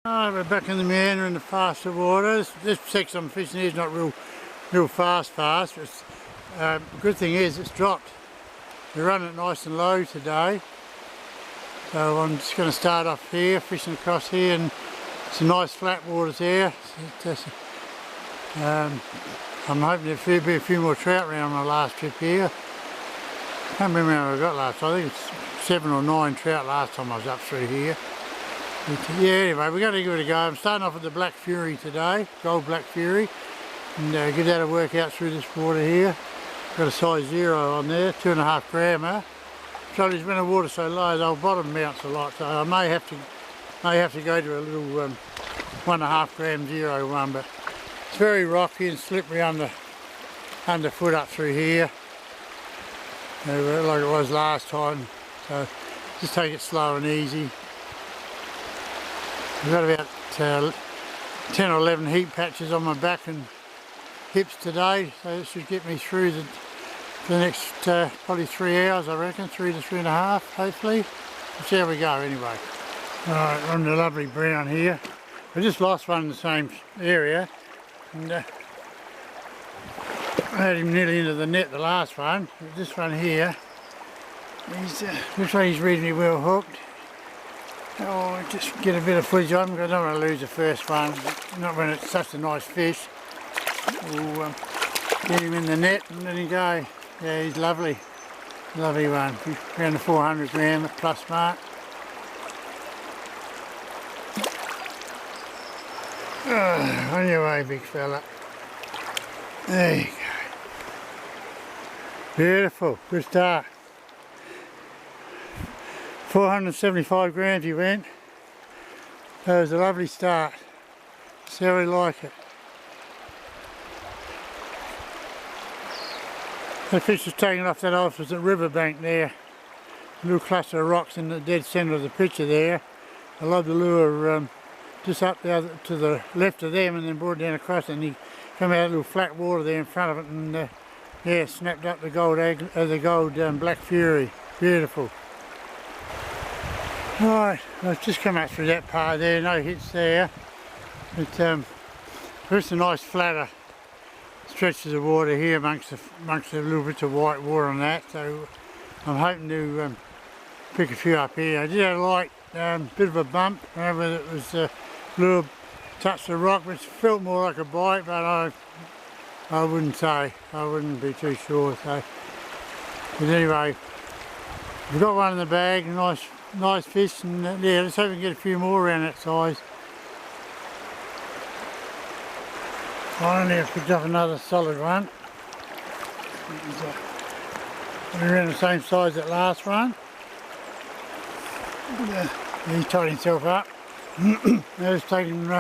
We're back in the meander in the faster waters. This section I'm fishing here is not real fast. But good thing is it's dropped. We're running it nice and low today. So I'm just going to start off here, fishing across here, and some nice flat waters here. I'm hoping there'll be a few more trout around my last trip here. I can't remember how I got last time. I think it's 7 or 9 trout last time I was up through here. But yeah, anyway, we're going to give it a go. I'm starting off with the Black Fury today, Gold Black Fury, and give that a work out through this water here. Got a size 0 on there, 2.5 grammer. Trouble is when the water's so low, they'll bottom mounts a lot, so I may have to go to a little 1.5 gram 0 one, but it's very rocky and slippery underfoot up through here, like it was last time. So just take it slow and easy. I've got about 10 or 11 heat patches on my back and hips today, so this should get me through the next probably 3 hours, I reckon, 3 to 3.5, hopefully. We'll see how we go anyway. Alright, we're on the lovely brown here. I just lost one in the same area, and I had him nearly into the net, the last one. But this one here, looks like he's reasonably well hooked. Oh, just get a bit of footage on him, because I don't want to lose the first one, not when it's such a nice fish. We'll get him in the net and let him go. Yeah, he's lovely. Lovely one. He's around the 400 gram plus mark. On your way, big fella. There you go. Beautiful. Good start. 475 grams he went. That was a lovely start. See how we like it. The fish was taken off that opposite riverbank there. A little cluster of rocks in the dead centre of the picture there. I love the lure just up there to the left of them, and then brought it down across, and he came out of a little flat water there in front of it, and yeah, snapped up the gold Black Fury. Beautiful. Right, I've just come up through that part there, no hits there. But there's a nice flatter stretches of water here amongst a little bit of white water on that, so I'm hoping to pick a few up here. I did have a light bit of a bump whenever it was lure touched the rock, which felt more like a bite, but I wouldn't say. I wouldn't be too sure. So, but anyway, we've got one in the bag, nice fish, and yeah, let's hope we can get a few more around that size. Finally, I've picked up another solid one. Around the same size as that last one. He's tied himself up. Now he's taken,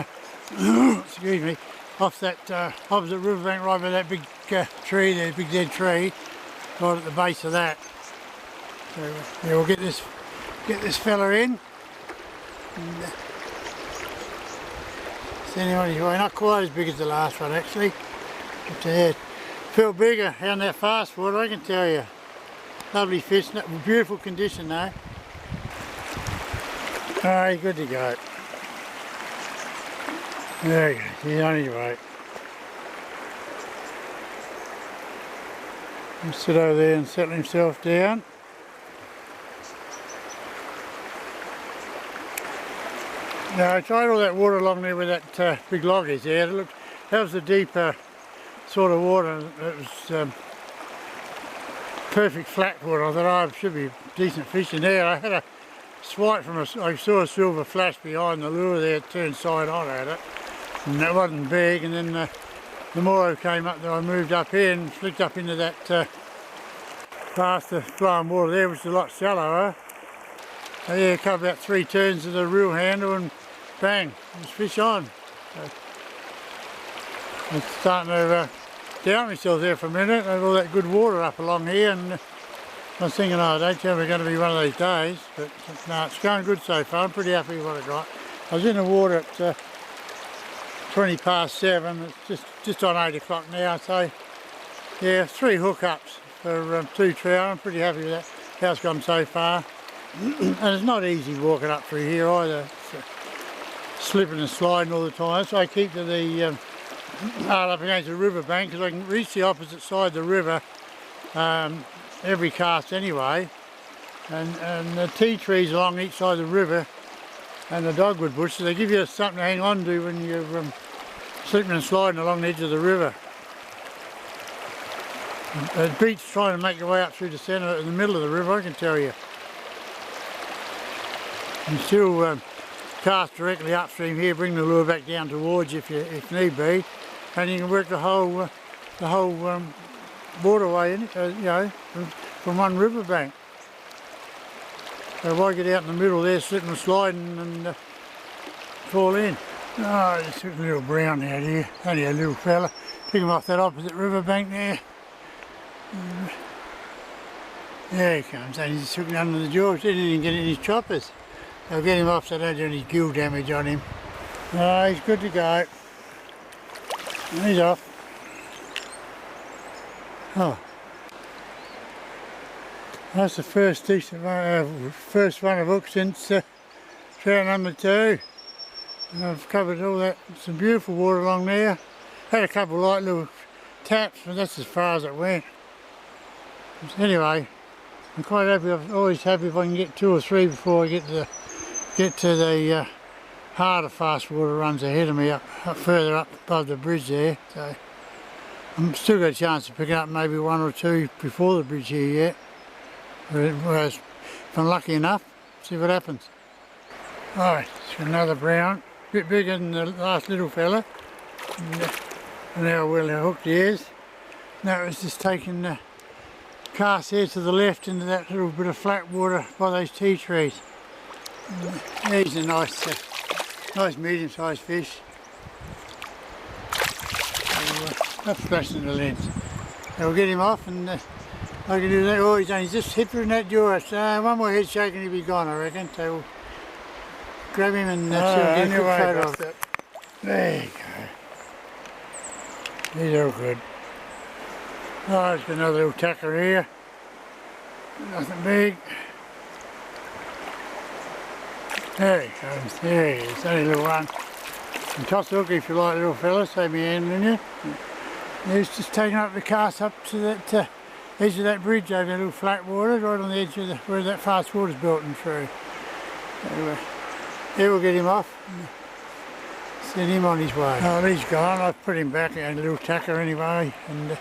excuse me, off that opposite riverbank right by that big tree there, big dead tree, right at the base of that. So yeah, we'll get this fella in. And, anyway, not quite as big as the last one actually, but felt bigger on that fast water, I can tell you. Lovely fish, beautiful condition though. Alright, good to go. There you go, he's on his way. He'll sit over there and settle himself down. Now I tried all that water along there with that big log is there. That was the deeper sort of water. It was perfect flat water. I thought, oh, should be decent fish in there. I had a swipe from I saw a silver flash behind the lure there, it turned side on at it. And that wasn't big, and then the more I came up there, I moved up here and flicked up into that faster flowing water there, which is a lot shallower. So yeah, cut about 3 turns of the reel handle and bang, there's fish on. So I'm starting to down myself there for a minute. I had all that good water up along here, and I was thinking, oh, don't tell me it's going to be one of these days, but no, it's going good so far. I'm pretty happy with what I got. I was in the water at 20 past 7, it's just on 8 o'clock now, so yeah, 3 hookups for 2 trout. I'm pretty happy with that, how it's gone so far. And it's not easy walking up through here either. slipping and sliding all the time. So I keep to the hard up against the river bank because I can reach the opposite side of the river every cast anyway. And the tea trees along each side of the river and the dogwood bushes, they give you something to hang on to when you're slipping and sliding along the edge of the river. It beats trying to make your way up through the centre in the middle of the river, I can tell you. You still cast directly upstream here, bring the lure back down towards you if need be, and you can work the whole waterway in it, you know, from one river bank. So why get out in the middle there, slipping and sliding and fall in? Oh, just took a little brown out here, only a little fella. Pick him off that opposite river bank there. There he comes, and he just took it under the jaws, didn't even get in his choppers. I'll get him off so they don't do any gill damage on him. No, he's good to go. And he's off. Oh. That's the first decent one, first one I've hooked since trout number 2. And I've covered all that, some beautiful water along there. Had a couple of light little taps, but that's as far as it went. Anyway, I'm quite happy. I'm always happy if I can get 2 or 3 before I get to the harder fast water runs ahead of me up further up above the bridge there. So I'm still got a chance of picking up maybe 1 or 2 before the bridge here yet. Whereas if I'm lucky enough, see what happens. Alright, it's another brown, a bit bigger than the last little fella. And how well hooked he is. Now it's just taking the cast here to the left into that little bit of flat water by those tea trees. He's a nice medium-sized fish. That's flashing the lens. So we'll get him off and I can do that. Oh, he's just hit in that jaw. So one more head shake and he'll be gone, I reckon. So we'll grab him and see if we can get a quick photo of it. There you go. These are all good. Oh, there's another little tacker here. Nothing big. There he comes. There he is. Only a little one. And toss the hook if you like, little fella. Save me handling you. He's just taking up the cast up to that edge of that bridge over the little flat water, right on the edge of where that fast water's built and through. Anyway, here we'll get him off. Send him on his way. Oh, he's gone. I've put him back in a little tacker anyway, and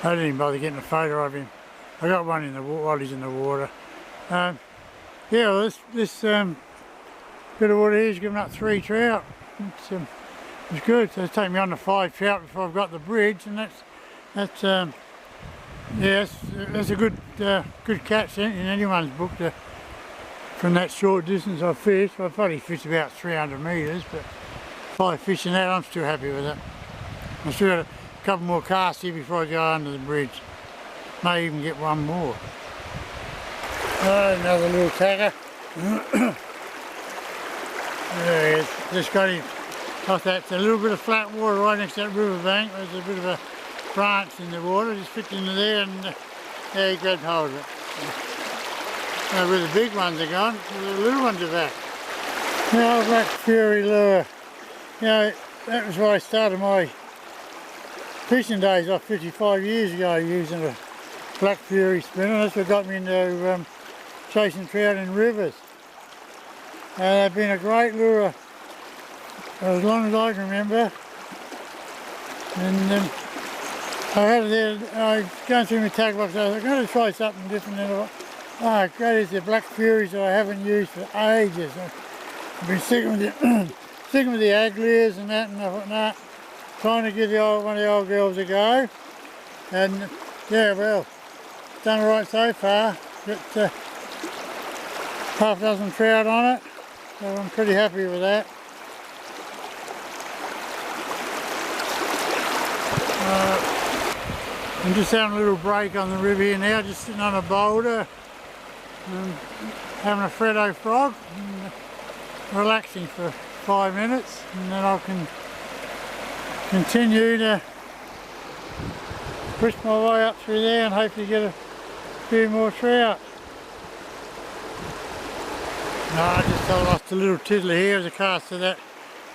I didn't even bother getting a photo of him. I got one in the while he's in the water. Yeah, well, this bit of water here is giving up 3 trout. It's good. So it's taken me on to 5 trout before I've got the bridge, and that's a good catch in anyone's book from that short distance I fished. I've probably fished about 300 metres, but 5 fish in that, I'm still happy with it. I've still got a couple more casts here before I go under the bridge. May even get one more. Oh, another little tacker. There he is. Just got him off that. A little bit of flat water right next to that river bank. There's a bit of a branch in the water. Just flicked into there and there he grabbed hold of it. Now where the big ones are gone, the little ones are back. Now Black Fury lure. You know, that was where I started my fishing days off 55 years ago, using a Black Fury spinner. That's what got me into chasing trout in rivers. They've been a great lure as long as I can remember. And I had it there, I was going through my tag box, I was like, I'm going to try something different. And oh great, it's the Black Furies that I haven't used for ages. I've been sticking with the Aglias and that, and I thought, nah, trying to give one of the old girls a go. And yeah, well, done right so far. Got half a dozen trout on it, so I'm pretty happy with that. I'm just having a little break on the river here now, just sitting on a boulder and having a Freddo frog and relaxing for 5 minutes, and then I can continue to push my way up through there and hopefully get a few more trout. No, I just lost a little tiddler here as a cast of that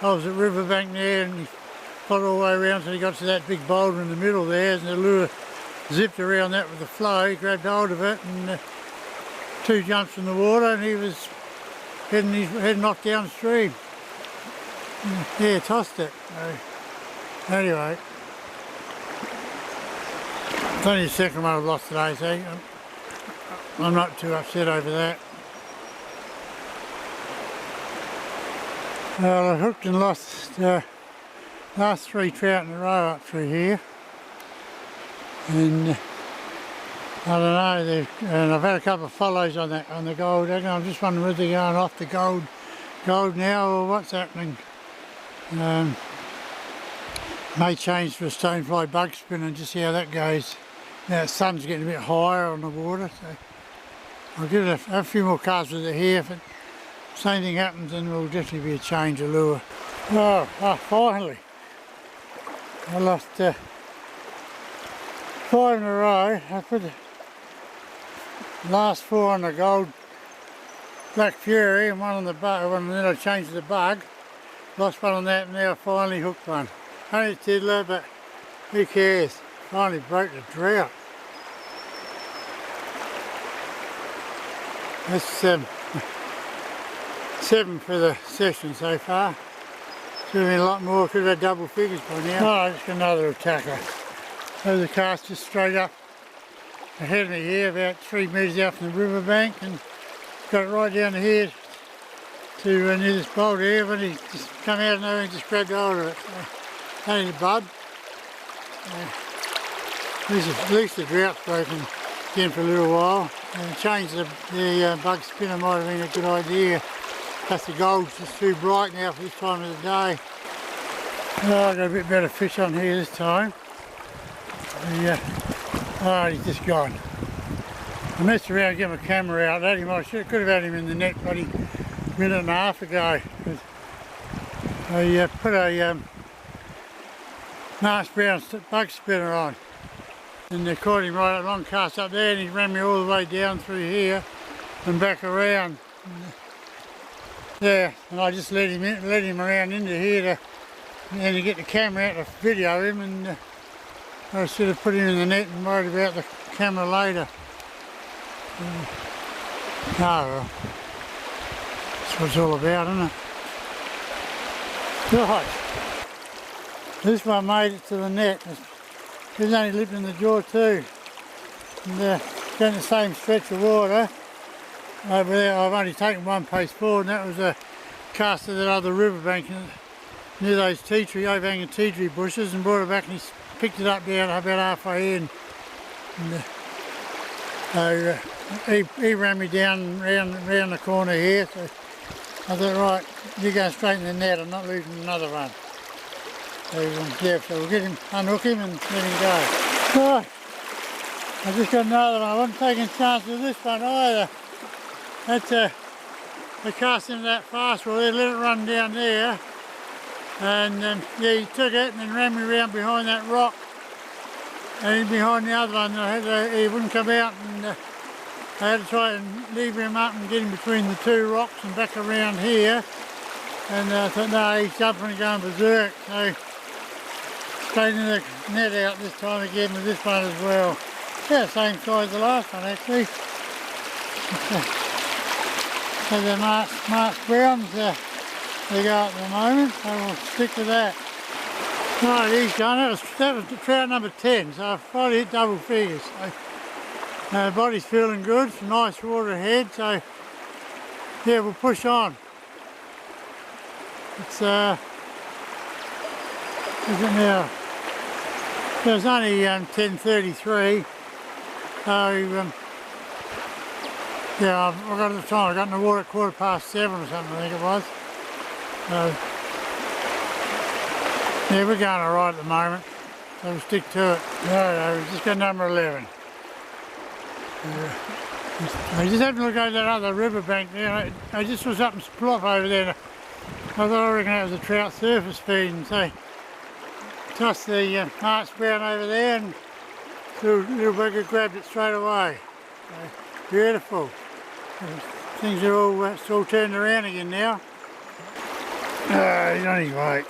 opposite riverbank there, and he followed all the way around till he got to that big boulder in the middle there, and the lure zipped around that with the flow. He grabbed hold of it, and 2 jumps from the water, and he was heading off downstream. Yeah, tossed it. So, anyway, it's only the second one I've lost today, so I'm not too upset over that. Well, I hooked and lost last 3 trout in a row up through here, and I don't know. And I've had a couple of follows on the gold egg. I'm just wondering whether they're going off the gold now or what's happening. May change for a stonefly bug spin and just see how that goes. Now the sun's getting a bit higher on the water, so I'll give it a few more casts with it here. If the same thing happens, then there'll definitely be a change of lure. Oh, finally! I lost 5 in a row. I put the last 4 on the gold black fury and 1 on the bug, and then I changed the bug. Lost 1 on that, and now I finally hooked one. Only a tiddler, but who cares? Finally broke the trout. That's 7 for the session so far. Should have been a lot more, could have had double figures by now. Oh, just another attacker. So the cast just straight up ahead of me here, about 3 metres out from the riverbank, and got it right down to here to near this boulder here, but he just come out of nowhere and just grabbed hold of it. So, only the bud. At least the drought's broken again for a little while. And change the bug spinner might have been a good idea. Plus the gold's just too bright now for this time of the day. Oh, I've got a bit better fish on here this time. Oh, he's just gone. I messed around and get my camera out. Could have had him in the net bloody minute and a half ago. I put a nice brown bug spinner on, and they caught him right a long cast up there, and he ran me all the way down through here and back around. Yeah, and I just let him around into here to get the camera out to video him, and I should have put him in the net and worried about the camera later. Oh well, that's what it's all about, isn't it? Gosh, this one made it to the net. He's only lived in the jaw too, and going the same stretch of water. Over there, I've only taken 1 pace forward, and that was a cast of that other riverbank near those overhanging tea tree bushes, and brought it back, and he picked it up down about halfway in. And, he ran me down round the corner here, so I thought, right, you go straight in the net, I'm not losing another one. So, yeah, so we'll unhook him and let him go. Right, I just got another one. I wasn't taking a chance with this one either. That's they cast him that fast, well they let it run down there, and yeah, he took it and then ran me around behind that rock and behind the other one. He wouldn't come out, and I had to try and lever him up and get him between the 2 rocks and back around here, and I thought, no, he's jumping and going berserk, so straighten the net out this time again with this one as well. Yeah, same size as the last one actually. So the March Browns, they go at the moment, so we'll stick to that. Right, he's done. That was trout number 10, so I've finally hit double figures. So, body's feeling good, some nice water ahead, so yeah, we'll push on. It's, is it now? It was only 10:33, so yeah, I got the time. I got in the water at 7:15 or something, I think it was. So, yeah, we're going alright at the moment, so we'll stick to it. No, we've just got number 11. I just had to look over that other riverbank there. I just was up and splop over there. I thought, I reckon that was a trout surface feeding, so tossed the March Brown over there, and little bugger grabbed it straight away. So, beautiful. Things are all turned around again now. He's on his way.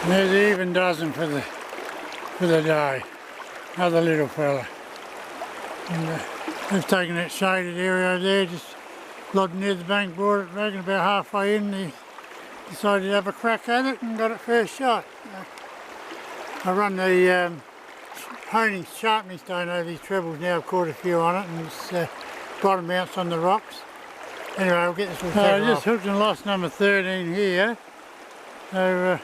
And there's an even dozen for the day. Another little fella. And they've taken that shaded area over there, just plodding near the bank, brought it back, and about halfway in they decided to have a crack at it and got it first shot. I run the honing sharpening stone over these trebles now. I've caught a few on it, and it's bottom mounts on the rocks. Anyway, I'll get this one taken off. I just hooked and lost number 13 here. So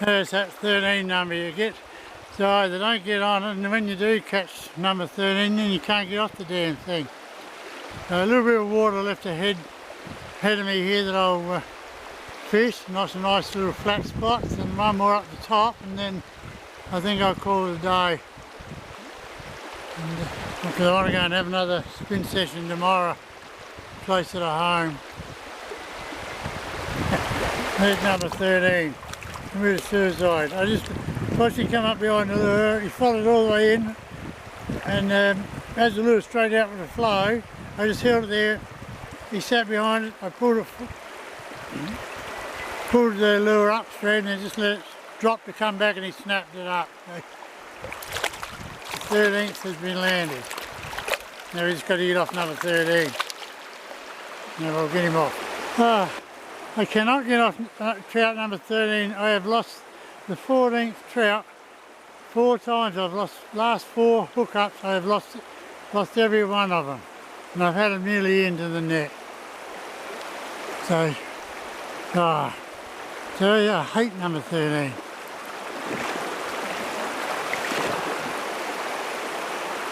there's that 13 number you get. So either don't get on it, and when you do catch number 13, then you can't get off the damn thing. A little bit of water left ahead of me here that I'll fish. Some nice little flat spots, and one more up the top, and then I think I'll call it a day. Because I want to go and have another spin session tomorrow, closer to home. There's number 13. With a suicide. I just watched him come up behind the lure. He followed all the way in, and as the lure straight out with the flow, I just held it there. He sat behind it. I pulled the lure up straight, and then just let it drop to come back, and he snapped it up. The 13th has been landed. Now we just got to get off number 13. Now we'll get him off. I cannot get off trout number 13. I have lost the 14th trout 4 times. I've lost last 4 hookups. I have lost every one of them, and I've had them nearly into the net. So yeah, I hate number 13.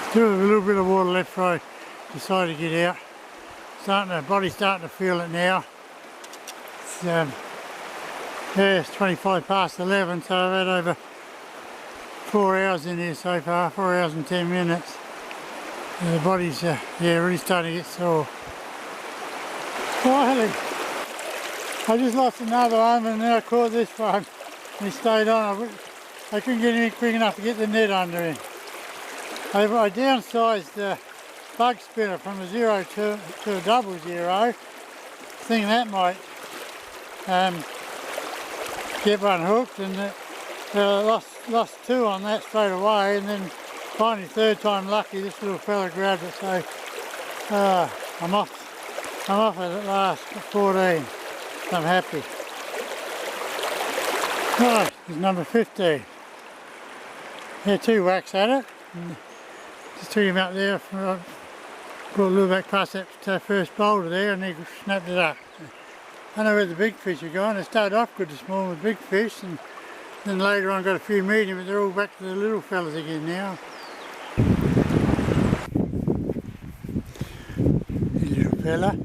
Still have a little bit of water left before I decide to get out. Body's starting to feel it now. Yeah, it's 25 past 11, so I've had over 4 hours in here so far, 4 hours and 10 minutes. And the body's really starting to get sore. Finally, I just lost another one, and then I caught this one, and he stayed on. I couldn't get him in quick enough to get the net under him. I downsized the bug spinner from a 0 to a 00, thinking that might get one hooked, and lost 2 on that straight away, and then finally 3rd time lucky this little fella grabbed it. So I'm off at last, 14. So I'm happy. Right, there's number 15. Yeah, 2 whacks at it. And just took him up there, brought a little back past that first boulder there, and he snapped it up. I know where the big fish are going. They started off good this morning with big fish, and then later on got a few medium, but they're all back to the little fellas again now. Little fella.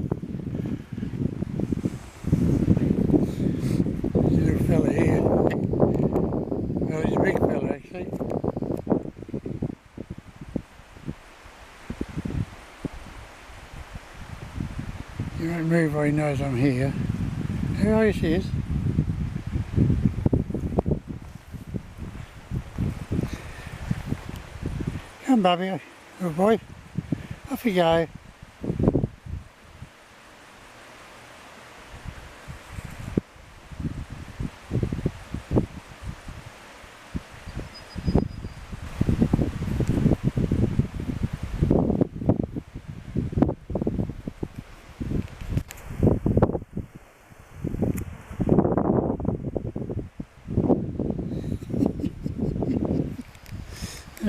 Little fella here. Well, he's a big fella actually. He won't move while he knows I'm here. Oh, yes he is. Come, Bubby, good boy. Off you go.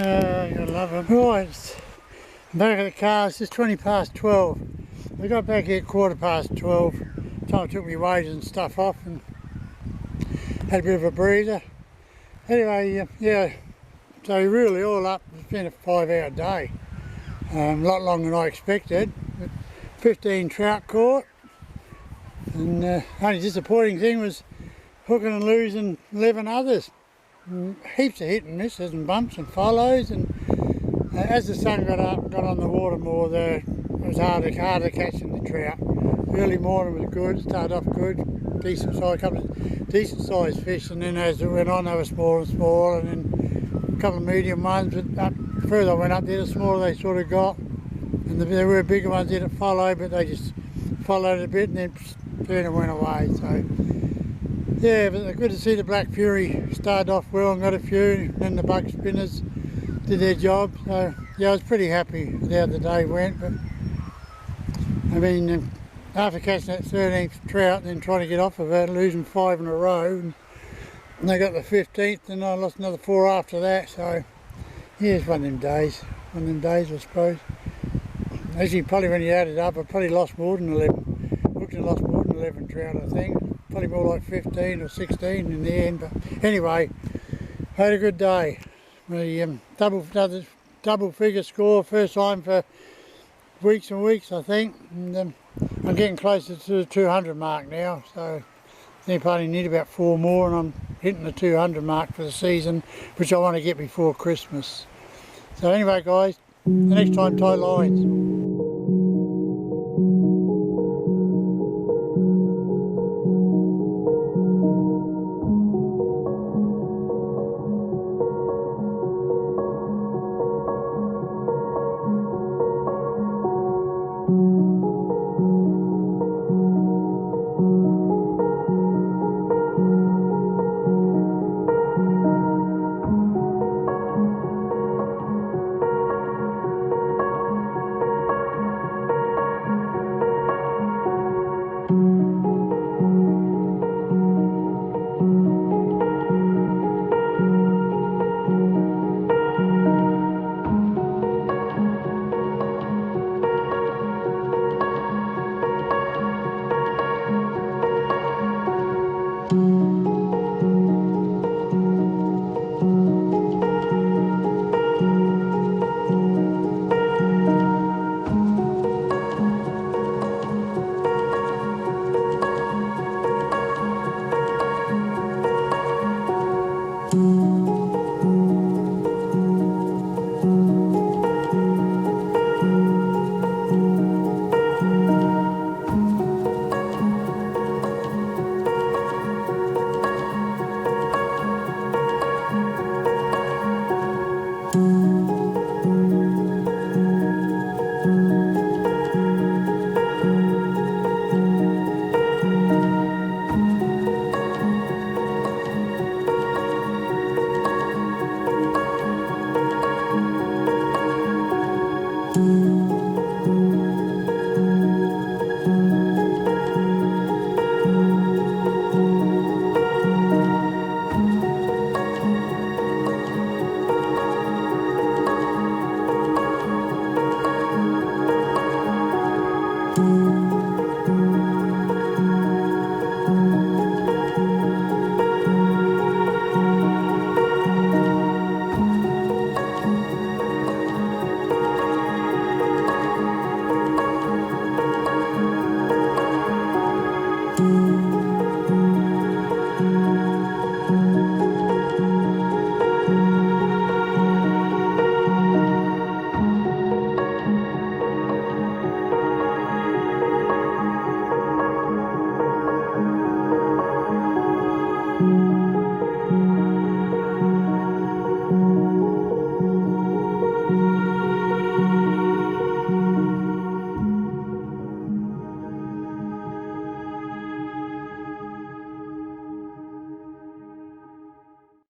You love them. Right, I'm back at the car. It's just 20 past 12. We got back here at 12:15. Time I took my waders and stuff off and had a bit of a breather. Anyway, yeah, so really all up, it's been a 5-hour day. A lot longer than I expected. 15 trout caught, and the only disappointing thing was hooking and losing 11 others. Heaps of hit and misses and bumps and follows, and as the sun got up and got on the water more there, it was harder catching the trout. Early morning was good, started off good, decent size, a couple of decent sized fish, and then as it went on they were smaller and smaller, and then a couple of medium ones, but further I went up there the smaller they sort of got. And there were bigger ones there to follow, but they just followed a bit and then turned and went away. So yeah, but good to see the Black Fury started off well and got a few, and then the bug spinners did their job. So yeah, I was pretty happy with how the day went. But I mean, after catching that 13th trout and then trying to get off of it, losing 5 in a row, and they got the 15th, and I lost another 4 after that. So yeah, it's one of them days, I suppose. Actually, probably when you add it up, I probably lost more than 11. Looked and lost more than 11 trout, I think. Probably more like 15 or 16 in the end. But anyway, I had a good day. The double figure score, first time for weeks and weeks, I think. And I'm getting closer to the 200 mark now. So I think I only need about 4 more, and I'm hitting the 200 mark for the season, which I want to get before Christmas. So anyway, guys, the next time, tie lines.